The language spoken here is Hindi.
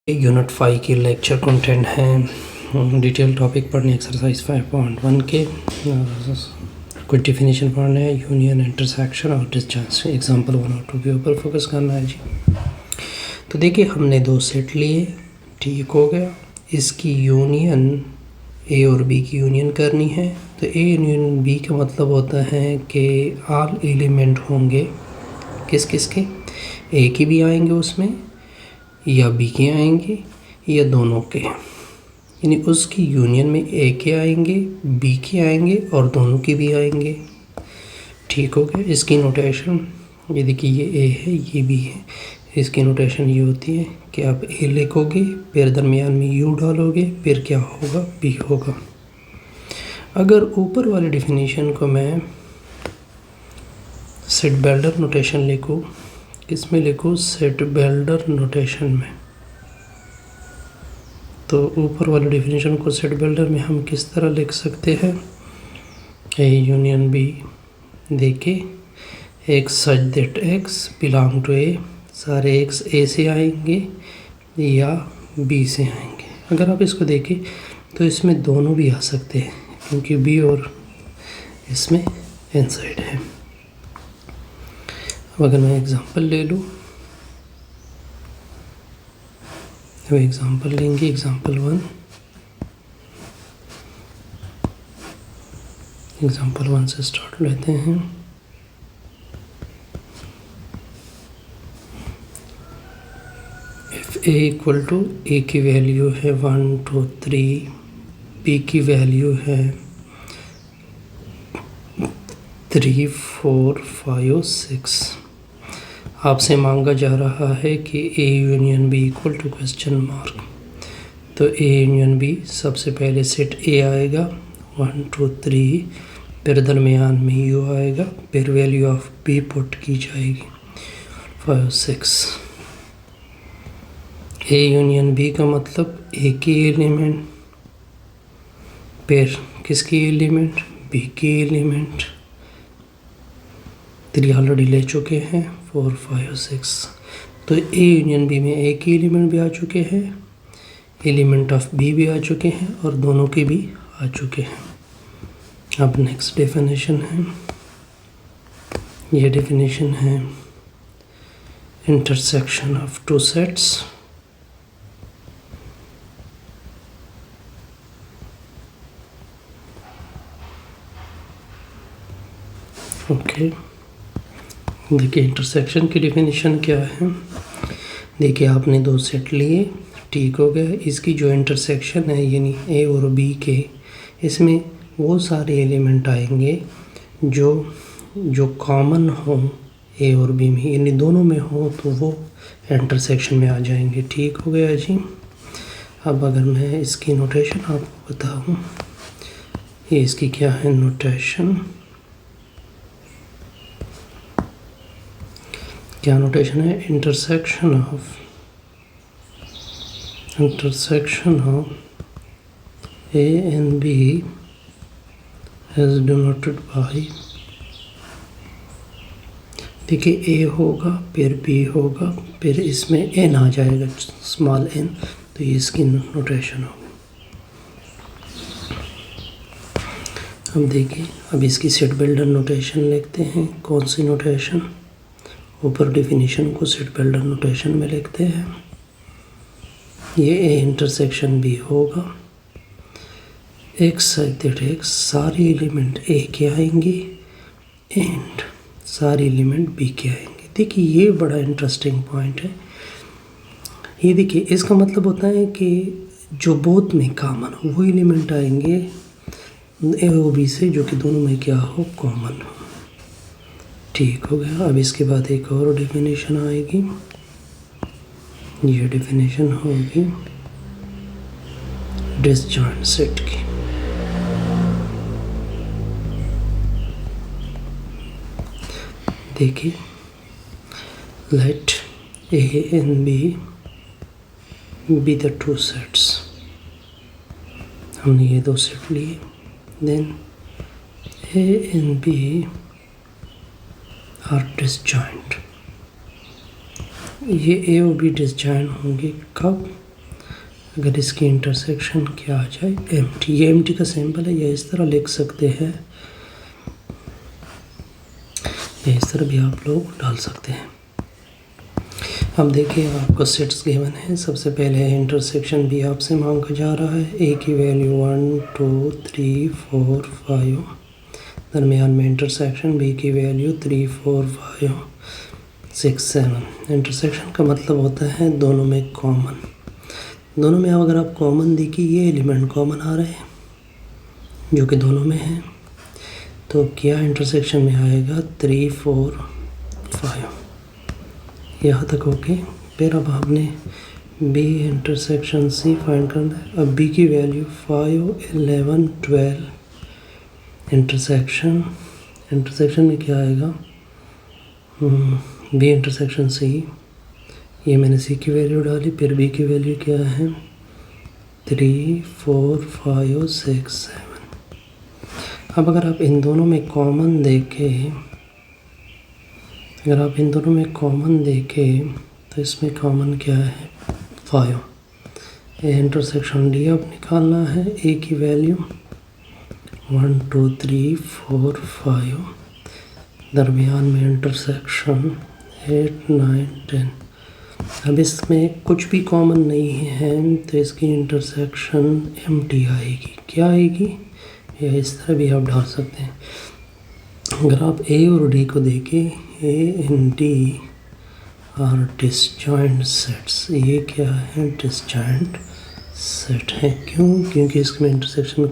यूनिट 5 की लेक्चर कंटेंट है डिटेल टॉपिक पढ़ने एक्सरसाइज 5.1 के कुछ डिफिनीशन पढ़ना है यूनियन इंटरसेक्शन और डिस्टेंस एग्जांपल 1 और 2 के ऊपर फोकस करना है जी। तो देखिए हमने दो सेट लिए, ठीक हो गया। इसकी यूनियन ए और बी की यूनियन करनी है। तो ए यूनियन बी का मतलब होता है कि ऑल एलिमेंट होंगे किस किस के, ए के भी आएंगे उसमें या बी के आएंगे या दोनों के, यानी उसकी यूनियन में ए के आएंगे, बी के आएंगे और दोनों के भी आएंगे, ठीक हो गया। इसकी नोटेशन ये देखिए, ये ए है ये बी है। इसकी नोटेशन ये होती है कि आप ए लिखोगे फिर दरमियान में यू डालोगे फिर क्या होगा, बी होगा। अगर ऊपर वाले डिफिनीशन को मैं सेट बेल्डर नोटेशन लिखूँ, किसमें लिखूँ, सेट बेल्डर नोटेशन में, तो ऊपर वाले डेफिनेशन को सेट बेल्डर में हम किस तरह लिख सकते हैं, ए यूनियन बी देखे X such that X belong to A, सारे एक्स ए से आएंगे या बी से आएंगे। अगर आप इसको देखें तो इसमें दोनों भी आ सकते हैं क्योंकि बी और इसमें इनसाइड है। अब अगर मैं एग्जांपल ले लूँ, अब एग्जांपल लेंगे, एग्जांपल 1, एग्जांपल 1 से स्टार्ट लेते हैं। इफ ए इक्वल टू ए की वैल्यू है 1 2 3, बी की वैल्यू है 3 4 5 6, आपसे मांगा जा रहा है कि A union B equal to question mark. तो ए यूनियन बी सबसे पहले सेट ए आएगा 1 2 3, फिर दरमियान में यू आएगा, फिर वैल्यू ऑफ बी पुट की जाएगी 5 6। ए यूनियन बी का मतलब ए की एलिमेंट, फिर किसकी एलिमेंट, बी की एलिमेंट, 3 ऑलरेडी ले चुके हैं 4 5 6। तो ए यूनियन बी में ए की एलिमेंट भी आ चुके हैं, एलिमेंट ऑफ बी भी आ चुके हैं और दोनों के भी आ चुके हैं। अब नेक्स्ट डेफिनेशन है, ये डेफिनेशन है intersection of two sets. Okay, देखिए इंटरसेक्शन की डेफिनेशन क्या है। देखिए आपने दो सेट लिए, ठीक हो गया। इसकी जो इंटरसेक्शन है यानी ए और बी के, इसमें वो सारे एलिमेंट आएंगे जो कॉमन हो ए और बी में, यानी दोनों में हो तो वो इंटरसेक्शन में आ जाएंगे, ठीक हो गया जी। अब अगर मैं इसकी नोटेशन आपको बताऊँ, ये इसकी क्या है नोटेशन, क्या नोटेशन है, intersection of A and B is denoted by, देखिए ए होगा फिर बी होगा फिर इसमें एन आ जाएगा, स्मॉल एन, तो ये इसकी नोटेशन होगी। अब देखिए, अब इसकी सेट बिल्डर नोटेशन लिखते हैं। कौन सी नोटेशन, ऊपर डेफिनेशन को सेट बिल्डर नोटेशन में लिखते हैं। ये ए इंटरसेक्शन बी होगा, एक्स सच दैट एक्स, सारे एलिमेंट ए के आएंगे एंड सारे एलिमेंट बी के आएंगे। देखिए ये बड़ा इंटरेस्टिंग पॉइंट है। ये देखिए इसका मतलब होता है कि जो बोथ में कॉमन हो वो एलिमेंट आएंगे ए और बी से, जो कि दोनों में क्या हो, कॉमन हो, ठीक हो गया। अब इसके बाद एक और डेफिनेशन आएगी, ये डेफिनेशन होगी डिसजॉइंट सेट की। देखिए, let A and B the two sets, हमने ये दो सेट लिए, then A and B are disjoint. ये ए और बी डिसजॉइन होंगे कब, अगर इसकी इंटरसेक्शन क्या आ जाए एम्प्टी, ये एम्प्टी का सिंबल है, या इस तरह लिख सकते हैं, या इस तरह भी आप लोग डाल सकते हैं। अब देखिए आपको सेट्स गिवन है। सबसे पहले इंटरसेक्शन भी आपसे मांगा जा रहा है। ए की वैल्यू 1 2 3 4 5, दरमियान में इंटरसेक्शन बी की वैल्यू 3 4 5 6 7। इंटरसेक्शन का मतलब होता है दोनों में कॉमन। दोनों में अगर आप कॉमन देखिए, ये एलिमेंट कॉमन आ रहे हैं जो कि दोनों में है, तो क्या इंटरसेक्शन में आएगा 3 4 5, यहाँ तक ओके। फिर अब आपने बी इंटरसेक्शन सी फाइंड करना है। अब बी की वैल्यू 5 11 12, इंटरसेक्शन में क्या आएगा, बी इंटरसेक्शन सी, ये मैंने सी की वैल्यू डाली, फिर बी की वैल्यू क्या है 3 4 5 6 7। अब अगर आप इन दोनों में कॉमन देखें, तो इसमें कॉमन क्या है 5। ए इंटरसेक्शन डी अब निकालना है। ए की वैल्यू 1 2 3 4 5, दरमियान में इंटरसेक्शन 8 9 10। अब इसमें कुछ भी कॉमन नहीं है, तो इसकी इंटरसेक्शन एम्प्टी आएगी। क्या आएगी, या इस तरह भी आप डाल सकते हैं। अगर आप ए और डी को देखें, A and D R disjoint sets. ये क्या है, डिसजॉइंट सेट है। क्यों? क्योंकि इसमें इंटरसेक्शन में